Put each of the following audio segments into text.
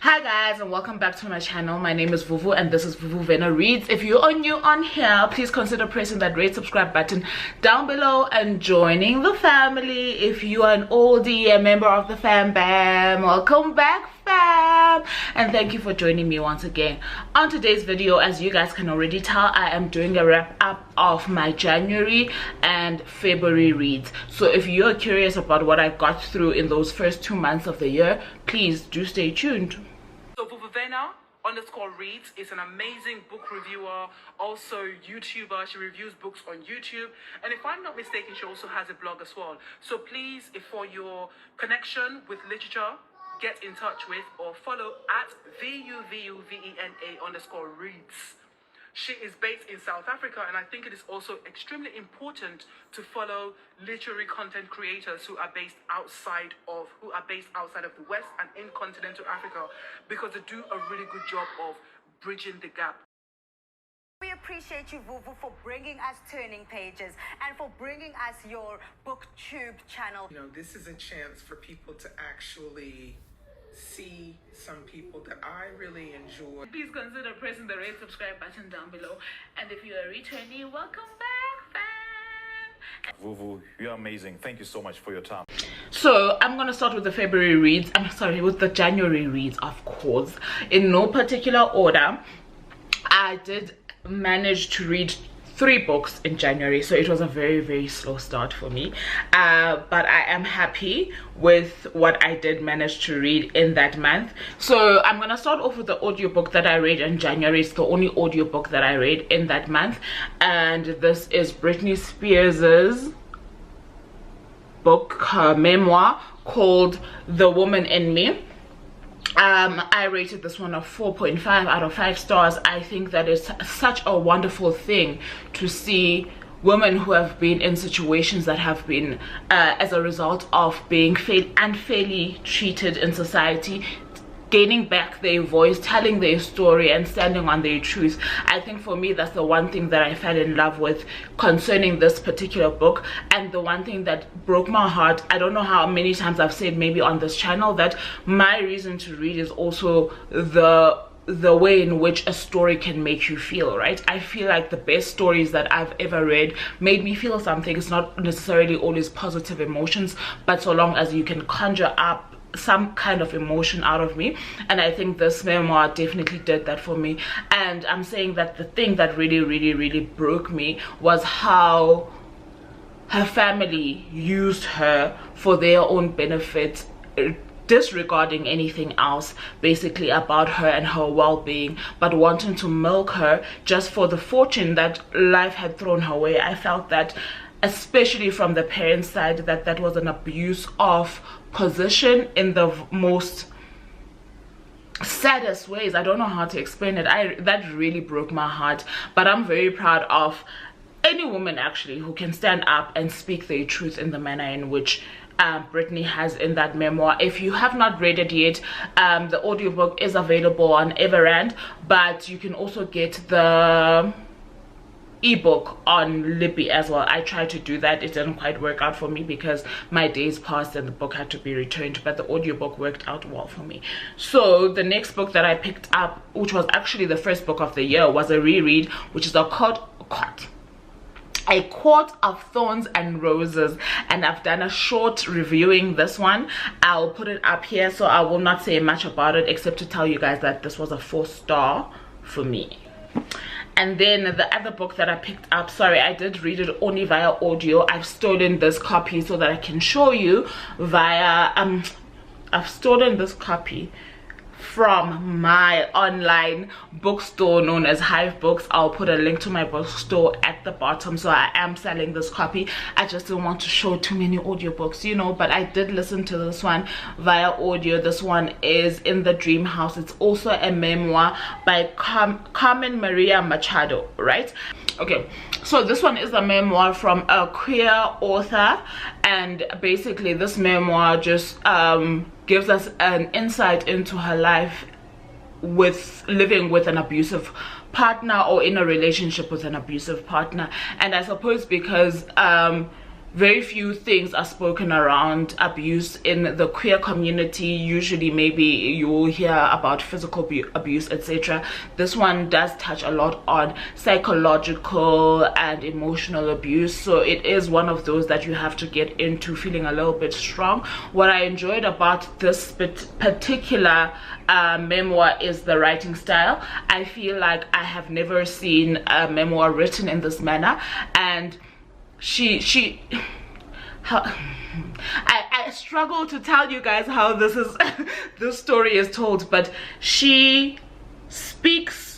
Hi guys, and welcome back to my channel. My name is Vuvu and this is Vuvu Vena Reads. If you are new on here, please consider pressing that red subscribe button down below and joining the family. If you are an oldie, a member of the fam bam, welcome back fam, and thank you for joining me once again. On today's video, as you guys can already tell, I am doing a wrap up of my January and February reads. So if you're curious about what I got through in those first 2 months of the year, please do stay tuned. So Vena _ reads is an amazing book reviewer, also YouTuber. She reviews books on YouTube, and if I'm not mistaken, she also has a blog as well. So please, if for your connection with literature, get in touch with or follow at VUVUVENA_reads. She is based in South Africa, and I think it is also extremely important to follow literary content creators who are based outside of the West and in continental Africa, because they do a really good job of bridging the gap. We appreciate you, Vuvu, for bringing us Turning Pages and for bringing us your BookTube channel. You know, this is a chance for people to actually see some people that I really enjoy. Please consider pressing the red subscribe button down below, and if you are returning, welcome back fam. Vuvu, you're amazing. Thank you so much for your time. So I'm gonna start with the February reads. With the January reads, of course, in no particular order. I did manage to read 3 books in January, so it was a very slow start for me, but I am happy with what I did manage to read in that month. So I'm gonna start off with the audiobook that I read in January. It's the only audiobook that I read in that month, and this is Britney Spears's book, her memoir, called The Woman in Me. I rated this one a 4.5 out of 5 stars. I think that is such a wonderful thing to see women who have been in situations that have been as a result of being unfairly treated in society, gaining back their voice, telling their story and standing on their truth. I think for me, that's the one thing that I fell in love with concerning this particular book, and the one thing that broke my heart. I don't know how many times I've said maybe on this channel that my reason to read is also the way in which a story can make you feel, right? I feel like the best stories that I've ever read made me feel something. It's not necessarily always positive emotions, but so long as you can conjure up some kind of emotion out of me, and I think this memoir definitely did that for me. And I'm saying that the thing that really broke me was how her family used her for their own benefit, disregarding anything else basically about her and her well-being, but wanting to milk her just for the fortune that life had thrown her way. I felt that, especially from the parents' side, that was an abuse of position in the most saddest ways. I don't know how to explain it. That really broke my heart, but I'm very proud of any woman actually who can stand up and speak their truth in the manner in which Britney has in that memoir. If you have not read it yet, the audiobook is available on Everand, but you can also get the ebook on Libby as well. I tried to do that. It didn't quite work out for me because my days passed and the book had to be returned, but the audiobook worked out well for me. So the next book that I picked up, which was actually the first book of the year, was a reread, which is A Court of Thorns and Roses, and I've done a short reviewing this one. I'll put it up here, so I will not say much about it except to tell you guys that this was a 4-star for me. And then the other book that I picked up, sorry, I did read it only via audio. I've stolen this copy so that I can show you via I've stolen this copy from my online bookstore known as Hive Books. I'll put a link to my bookstore at the bottom. So I am selling this copy. I just don't want to show too many audiobooks, you know, but I did listen to this one via audio. This one is In the Dream House. It's also a memoir by Carmen Maria Machado, right? Okay, so this one is a memoir from a queer author, and basically this memoir just gives us an insight into her life with living with an abusive partner, or in a relationship with an abusive partner. And I suppose because very few things are spoken around abuse in the queer community. Usually maybe you will hear about physical abuse, etc. This one does touch a lot on psychological and emotional abuse, so it is one of those that you have to get into feeling a little bit strong. What I enjoyed about this particular memoir is the writing style. I feel like I have never seen a memoir written in this manner, and I struggle to tell you guys how this story is told, but she speaks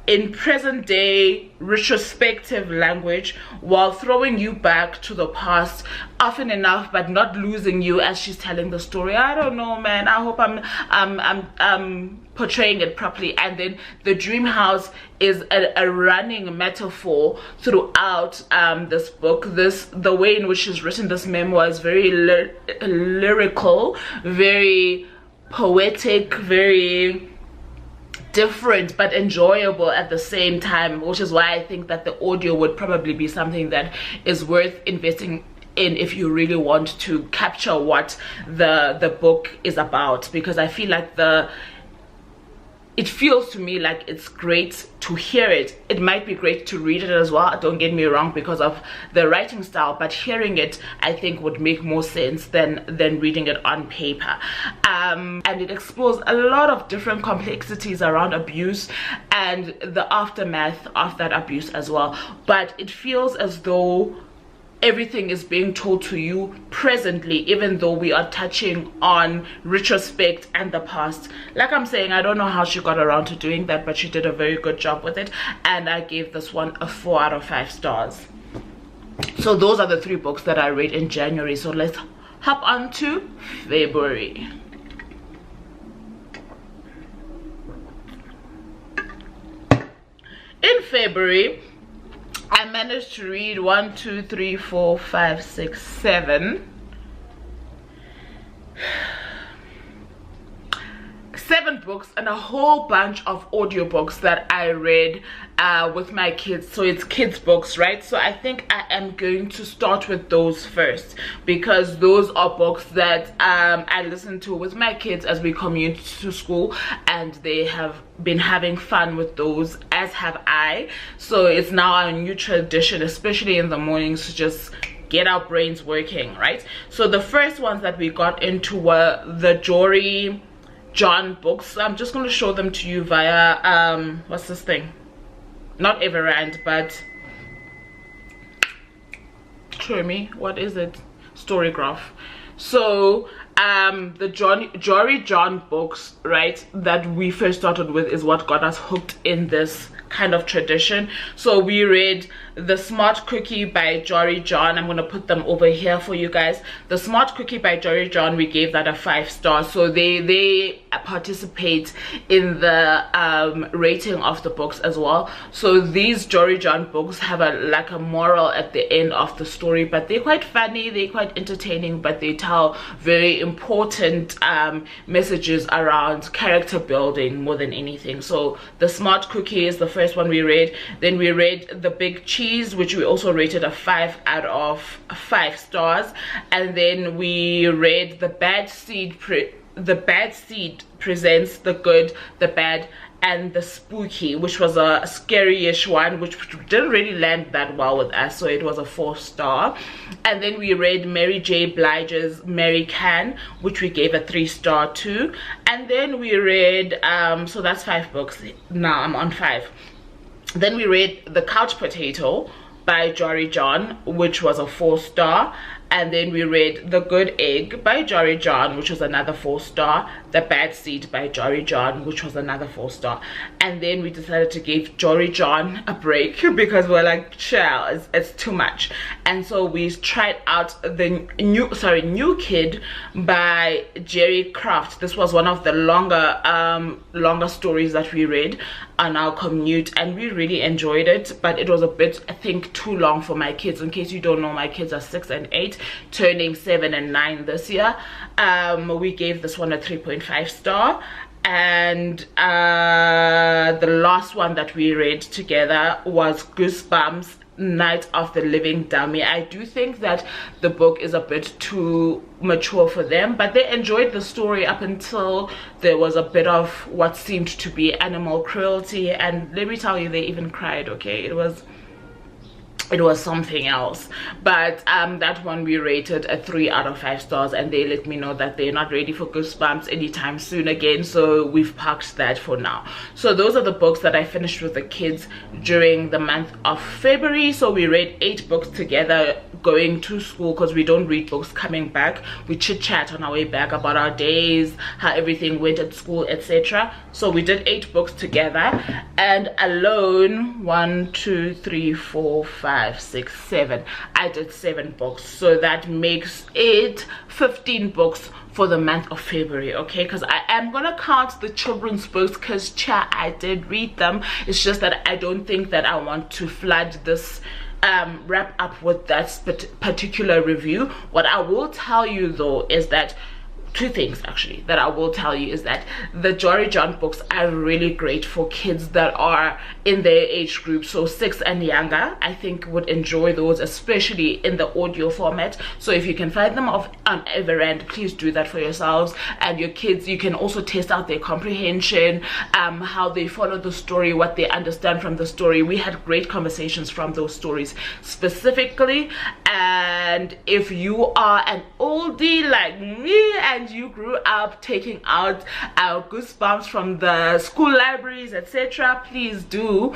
in present day retrospective language while throwing you back to the past often enough, but not losing you as she's telling the story. I don't know, man. I hope I'm portraying it properly. And then the dream house is a running metaphor throughout this book. The way in which she's written this memoir is very lyrical, very poetic, very different but enjoyable at the same time, which is why I think that the audio would probably be something that is worth investing in if you really want to capture what the book is about, because I feel like it feels to me like it's great to hear it. It might be great to read it as well, don't get me wrong, because of the writing style, but hearing it I think would make more sense than reading it on paper. And it explores a lot of different complexities around abuse and the aftermath of that abuse as well, but it feels as though everything is being told to you presently, even though we are touching on retrospect and the past. Like I'm saying, I don't know how she got around to doing that, but she did a very good job with it, and I gave this one a 4 out of 5 stars. So those are the 3 books that I read in January. So let's hop on to February. In February, I managed to read 1, 2, 3, 4, 5, 6, 7 books and a whole bunch of audiobooks that I read with my kids. So it's kids books, right? So I think I am going to start with those first, because those are books that I listen to with my kids as we commute to school, and they have been having fun with those, as have I. So it's now a new tradition, especially in the mornings, to just get our brains working, right? So the first ones that we got into were the Jory John books. I'm just going to show them to you via what's this thing, not Everand, but show me, what is it, Storygraph. So the Jory John books, right, that we first started with is what got us hooked in this kind of tradition. So we read The Smart Cookie by Jory John. I'm going to put them over here for you guys. The Smart Cookie by Jory John, we gave that a 5 stars. So they participate in the rating of the books as well. So these Jory John books have like a moral at the end of the story, but they're quite funny, they're quite entertaining, but they tell very important messages around character building more than anything. So The Smart Cookie is the first one we read. Then we read The Big Cheese, which we also rated a 5 out of 5 stars. And then we read The Bad Seed Presents The Good, The Bad, and The Spooky, which was a scary-ish one, which didn't really land that well with us, so it was a 4 star. And then we read Mary J. Blige's Mary Can, which we gave a 3 star too. And then we read so that's 5 books. Now I'm on 5. Then we read The Couch Potato by Jory John, which was a 4 star. And then we read The Good Egg by Jory John, which was another 4 star. The Bad Seed by Jory John, which was another 4 star. And then we decided to give Jory John a break because we're like, chill, it's too much. And so we tried out the New Kid by Jerry Craft. This was one of the longer stories that we read on our commute, and we really enjoyed it, but it was a bit, I think, too long for my kids. In case you don't know, my kids are 6 and 8, turning 7 and 9 this year. We gave this one a 3.5 star. And the last one that we read together was Goosebumps Night of the Living Dummy. I do think that the book is a bit too mature for them, but they enjoyed the story up until there was a bit of what seemed to be animal cruelty, and let me tell you, they even cried. Okay, it was something else. But that one we rated a 3 out of 5 stars, and they let me know that they're not ready for Goosebumps anytime soon again, so we've parked that for now. So those are the books that I finished with the kids during the month of February. So we read 8 books together going to school, because we don't read books coming back. We chit chat on our way back about our days, how everything went at school, etc. So we did 8 books together, and alone 1 2 3 4 5 6 7, I did 7 books. So that makes it 15 books for the month of February. Okay, because I am gonna count the children's books, because I did read them. It's just that I don't think that I want to flood this wrap up with that particular review. What I will tell you though is that 2 things actually that I will tell you is that the Jory John books are really great for kids that are in their age group, so 6 and younger. I think would enjoy those, especially in the audio format. So if you can find them on Everand, please do that for yourselves and your kids. You can also test out their comprehension, how they follow the story, what they understand from the story. We had great conversations from those stories specifically. And if you are an oldie like me and you grew up taking out our Goosebumps from the school libraries, etc., please do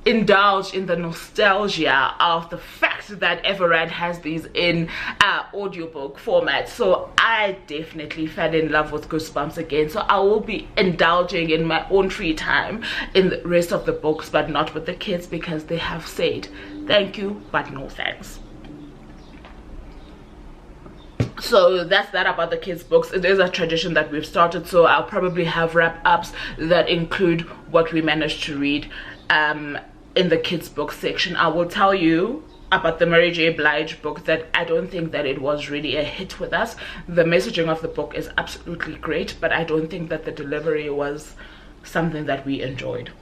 indulge in the nostalgia of the fact that Everand has these in audiobook format. So I definitely fell in love with Goosebumps again, so I will be indulging in my own free time in the rest of the books, but not with the kids, because they have said thank you but no thanks. So that's that about the kids books. It is a tradition that we've started, so I'll probably have wrap-ups that include what we managed to read in the kids book section. I will tell you about the Mary J. Blige book that I don't think that it was really a hit with us. The messaging of the book is absolutely great, but I don't think that the delivery was something that we enjoyed.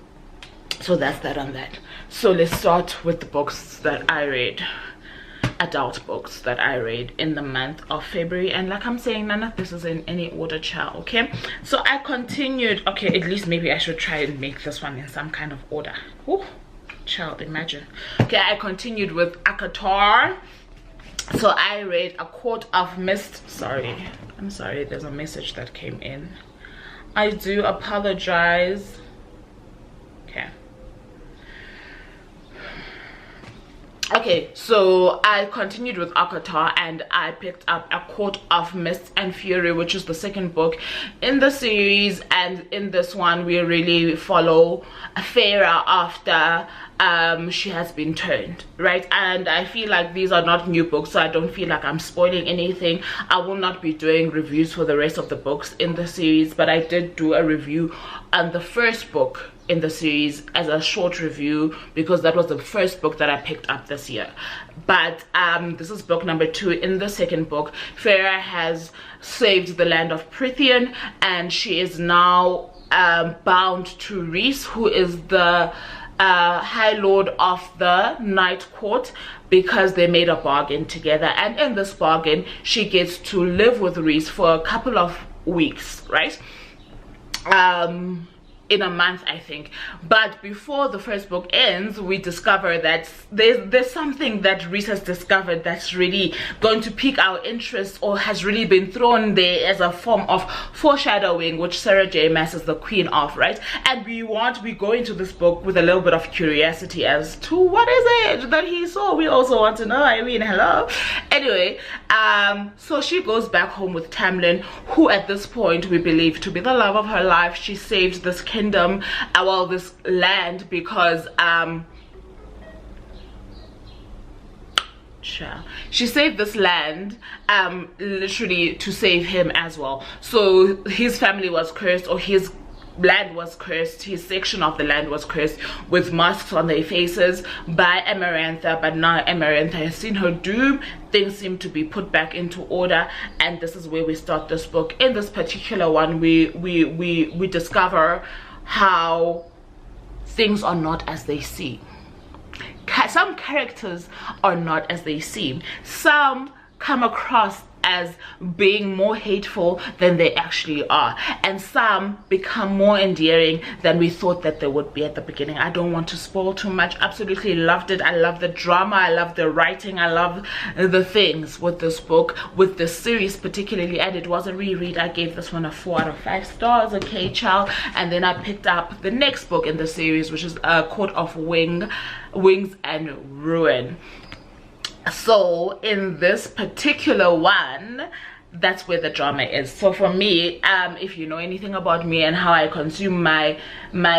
So that's that on that. So let's start with the books that I read. Adult books that I read in the month of February, and like I'm saying, none of this is in any order, child. Okay, so I continued. Okay, at least maybe I should try and make this one in some kind of order. Ooh, child, imagine. Okay, I continued with Akatar. So I read A Court of Mist. I'm sorry, there's a message that came in. I do apologize. Okay, so I continued with Akatar and I picked up A Court of Mist and Fury, which is the second book in the series. And in this one we really follow Farah after she has been turned, right? And I feel like these are not new books, so I don't feel like I'm spoiling anything. I will not be doing reviews for the rest of the books in the series, but I did do a review on the first book in the series as a short review, because that was the first book that I picked up this year. But this is book number 2. In the second book, Farah has saved the land of Prithian, and she is now bound to Rhys, who is the High Lord of the Night Court, because they made a bargain together. And in this bargain, she gets to live with Rhys for a couple of weeks, right? In a month, I think. But before the first book ends, we discover that there's something that Rhys has discovered that's really going to pique our interest, or has really been thrown there as a form of foreshadowing, which Sarah J. Maas is the queen of, right? And we go into this book with a little bit of curiosity as to what is it that he saw. We also want to know. I mean, hello. Anyway, so she goes back home with Tamlin, who at this point we believe to be the love of her life. She saved this kingdom, well, this land, because she saved this land literally to save him as well. So his family was cursed, or his land was cursed, his section of the land was cursed with masks on their faces by Amarantha. But now Amarantha has seen her doom. Things seem to be put back into order, and this is where we start this book. In this particular one, we discover how things are not as they seem. some characters are not as they seem. Some come across as being more hateful than they actually are, and some become more endearing than we thought that they would be at the beginning. I don't want to spoil too much. Absolutely loved it. I love the drama, I love the writing, I love the things with this book, with this series particularly. And it was a reread. I gave this one a 4 out of 5 stars. Okay, child. And then I picked up the next book in the series, which is Court of Wings and Ruin. So in this particular one, that's where the drama is. So for me, if you know anything about me and how I consume my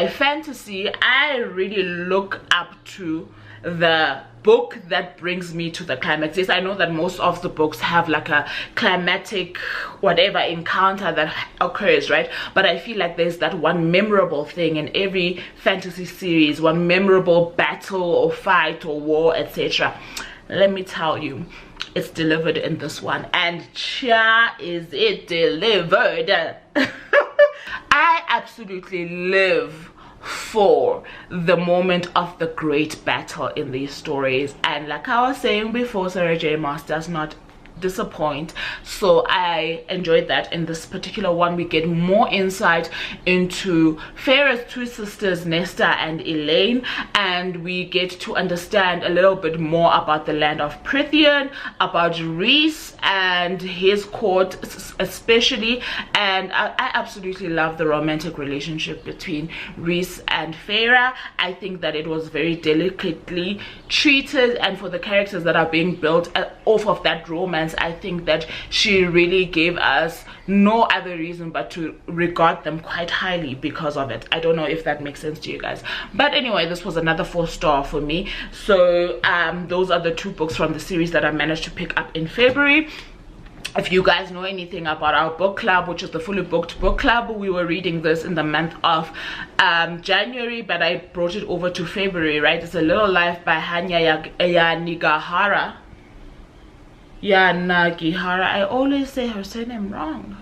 fantasy, I really look up to the book that brings me to the climax. Yes, I know that most of the books have like a climatic whatever encounter that occurs, right? But I feel like there's that one memorable thing in every fantasy series, one memorable battle or fight or war, etc. Let me tell you, it's delivered in this one, and cha is it delivered. I absolutely live for the moment of the great battle in these stories, and like I was saying before, Sarah J. Maas does not disappoint. So I enjoyed that. In this particular one, we get more insight into Feyre's two sisters, Nesta and Elaine, and we get to understand a little bit more about the land of Prithian, about Rhys and his court especially. And I absolutely love the romantic relationship between Rhys and Feyre. I think that it was very delicately treated, and for the characters that are being built off of that romance, I think that she really gave us no other reason but to regard them quite highly because of it. I don't know if that makes sense to you guys, but anyway, this was another 4-star for me. So those are the 2 books from the series that I managed to pick up in February. If you guys know anything about our book club, which is the Fully Booked book club, we were reading this in the month of January, but I brought it over to February, right? It's A Little Life by Hanya Yanagihara. Yanagihara. I always say her surname wrong.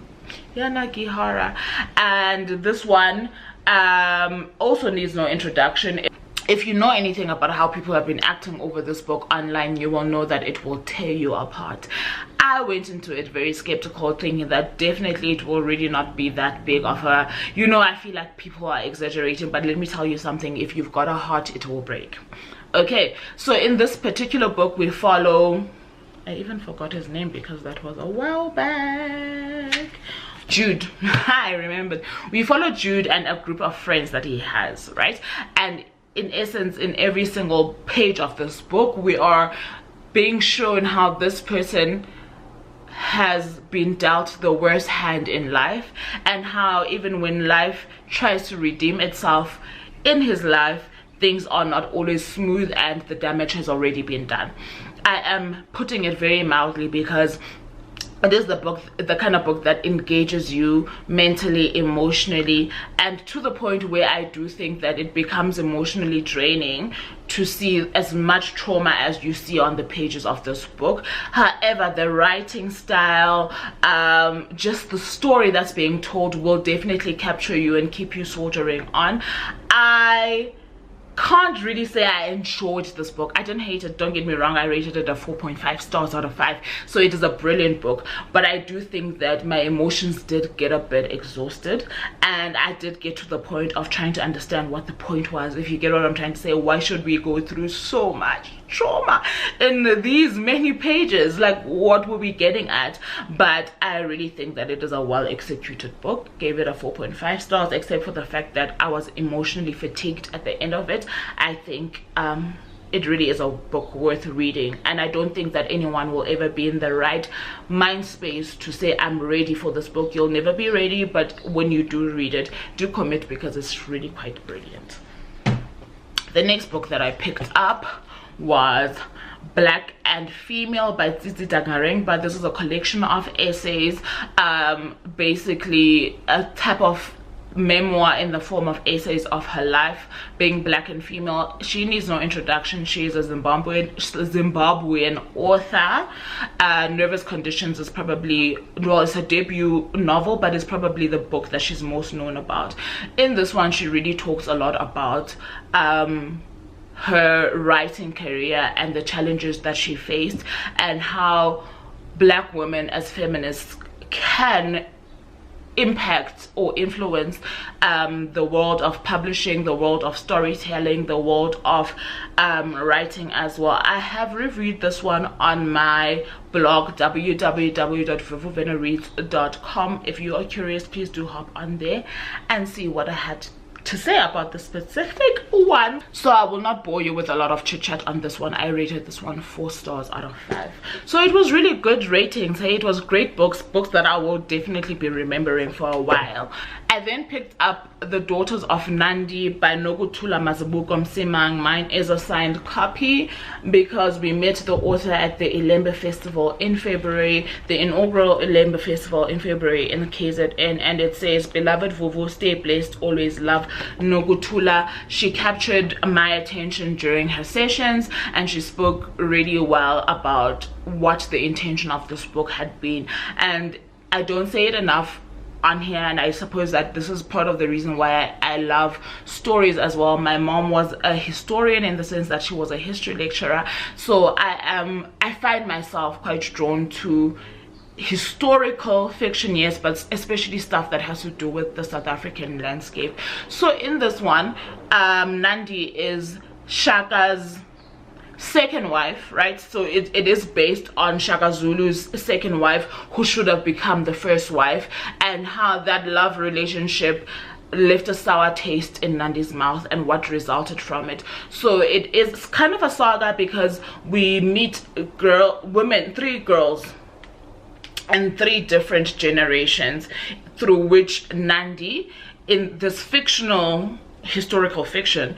Yanagihara. And this one also needs no introduction. If you know anything about how people have been acting over this book online, you will know that it will tear you apart. I went into it very skeptical, thinking that definitely it will really not be that big of a, you know, I feel like people are exaggerating, but let me tell you something, if you've got a heart, it will break. Okay, so in this particular book, we follow, I even forgot his name because that was a while back. Jude. I remembered. We follow Jude and a group of friends that he has, right? And in essence, in every single page of this book, we are being shown how this person has been dealt the worst hand in life, and how even when life tries to redeem itself in his life, things are not always smooth and the damage has already been done. I am putting it very mildly because it is the kind of book that engages you mentally, emotionally, and to the point where I do think that it becomes emotionally draining to see as much trauma as you see on the pages of this book. However, the writing style, just the story that's being told will definitely capture you and keep you soldiering on. I can't really say I enjoyed this book. I didn't hate it, don't get me wrong. I rated it a 4.5 stars out of 5, so it is a brilliant book. But I do think that my emotions did get a bit exhausted, and I did get to the point of trying to understand what the point was, if you get what I'm trying to say. Why should we go through so much trauma in these many pages? Like, what were we getting at? But I really think that it is a well executed book. Gave it a 4.5 stars, except for the fact that I was emotionally fatigued at the end of it. I think it really is a book worth reading, and I don't think that anyone will ever be in the right mind space to say I'm ready for this book. You'll never be ready, but when you do read it, do commit, because it's really quite brilliant. The next book that I picked up was Black and Female by Tsitsi Dangareng, but this is a collection of essays, basically a type of memoir in the form of essays of her life, being black and female. She needs no introduction. She is a Zimbabwean author. Nervous Conditions is probably, well, it's her debut novel, but it's probably the book that she's most known about. In this one, she really talks a lot about her writing career and the challenges that she faced, and how Black women as feminists can impact or influence the world of publishing, the world of storytelling, the world of writing as well. I have reviewed this one on my blog, www.vuvuvenareads.com. If you are curious, please do hop on there and see what I had to say about the specific one. So I will not bore you with a lot of chit chat on this one. I rated this one 4 stars out of 5. So it was really good ratings. Hey, it was great books that I will definitely be remembering for a while. I then picked up The Daughters of Nandi by Nokuthula Mazibuko Msimang. Mine is a signed copy because we met the author at the Ilembe Festival in February, the inaugural Ilembe Festival in February in KZN, and it says, "Beloved Vuvu, stay blessed, always love Nokuthula." She captured my attention during her sessions, and she spoke really well about what the intention of this book had been. And I don't say it enough on here, and I suppose that this is part of the reason why I love stories as well. My mom was a historian in the sense that she was a history lecturer, so I find myself quite drawn to historical fiction, yes, but especially stuff that has to do with the South African landscape. So in this one, Nandi is Shaka's second wife, right? So it is based on Shaka Zulu's second wife, who should have become the first wife, and how that love relationship left a sour taste in Nandi's mouth and what resulted from it. So it is kind of a saga because we meet three girls and 3 different generations through which Nandi, in this fictional historical fiction,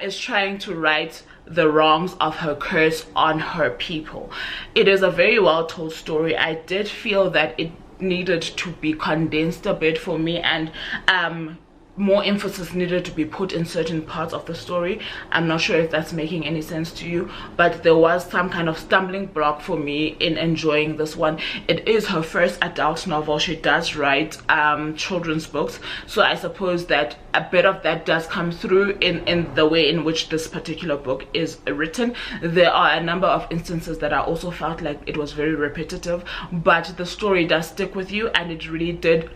is trying to right the wrongs of her curse on her people. It is a very well told story. I did feel that it needed to be condensed a bit for me, and more emphasis needed to be put in certain parts of the story. I'm not sure if that's making any sense to you, but there was some kind of stumbling block for me in enjoying this one. It is her first adult novel. She does write children's books, so I suppose that a bit of that does come through in the way in which this particular book is written. There are a number of instances that I also felt like it was very repetitive, but the story does stick with you, and it really did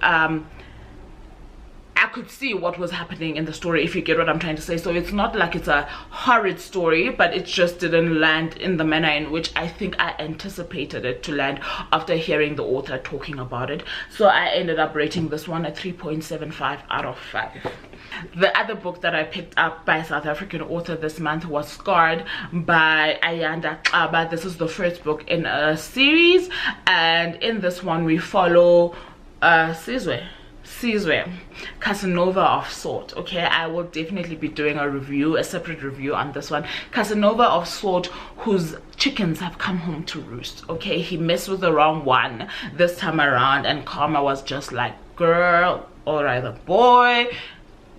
I could see what was happening in the story, if you get what I'm trying to say. So it's not like it's a horrid story, but it just didn't land in the manner in which I think I anticipated it to land after hearing the author talking about it. So I ended up rating this one a 3.75 out of 5. The other book that I picked up by a South African author this month was Scarred by Ayanda Xaba. This is the first book in a series, and in this one we follow Sizwe, Casanova of Sort. Okay, I will definitely be doing a separate review on this one. Casanova of Sort, whose chickens have come home to roost. Okay, he messed with the wrong one this time around, and karma was just like, girl, or rather boy,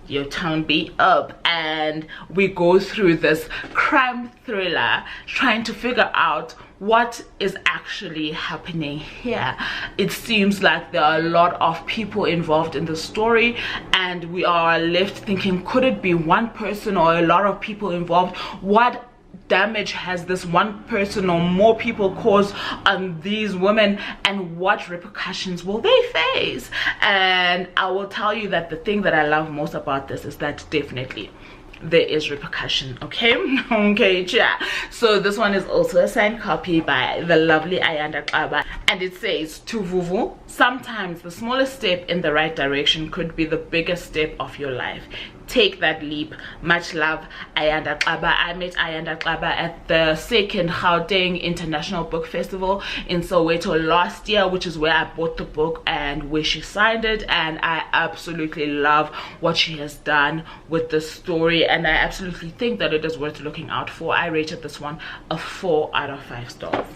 your tongue be up. And we go through this crime thriller trying to figure out what is actually happening here. It seems like there are a lot of people involved in the story, and we are left thinking, could it be one person or a lot of people involved? What damage has this one person or more people caused on these women, and what repercussions will they face? And I will tell you that the thing that I love most about this is that definitely there is repercussion. Okay, okay, yeah. So this one is also a signed copy by the lovely Ayanda Xaba, and it says, "To Vuvu, sometimes the smallest step in the right direction could be the biggest step of your life. Take that leap. Much love, Ayanda Xaba." I met Ayanda Xaba at the second Gauteng International Book Festival in Soweto last year, which is where I bought the book and where she signed it, and I absolutely love what she has done with this story, and I absolutely think that it is worth looking out for. I rated this one a 4 out of 5 stars.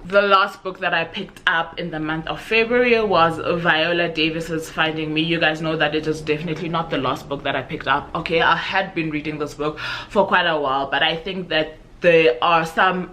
The last book that I picked up in the month of February was Viola Davis's Finding Me. You guys know that it is definitely not the last book that I picked up. Okay, I had been reading this book for quite a while, but I think that there are some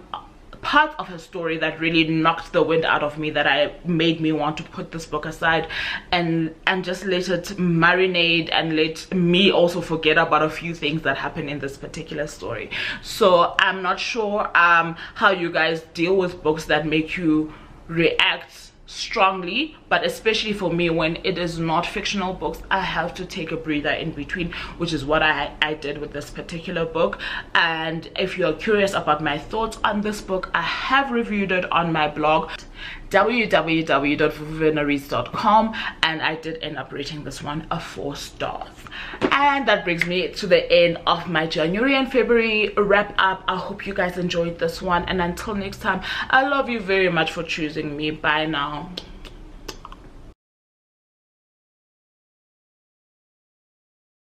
parts of her story that really knocked the wind out of me, that made me want to put this book aside and just let it marinate and let me also forget about a few things that happen in this particular story. So I'm not sure how you guys deal with books that make you react strongly, but especially for me, when it is not fictional books, I have to take a breather in between, which is what I did with this particular book. And if you're curious about my thoughts on this book, I have reviewed it on my blog www.vuvuvenareads.com, and I did end up rating this one a 4 stars. And that brings me to the end of my January and February wrap up. I hope you guys enjoyed this one, and until next time, I love you very much for choosing me. Bye now.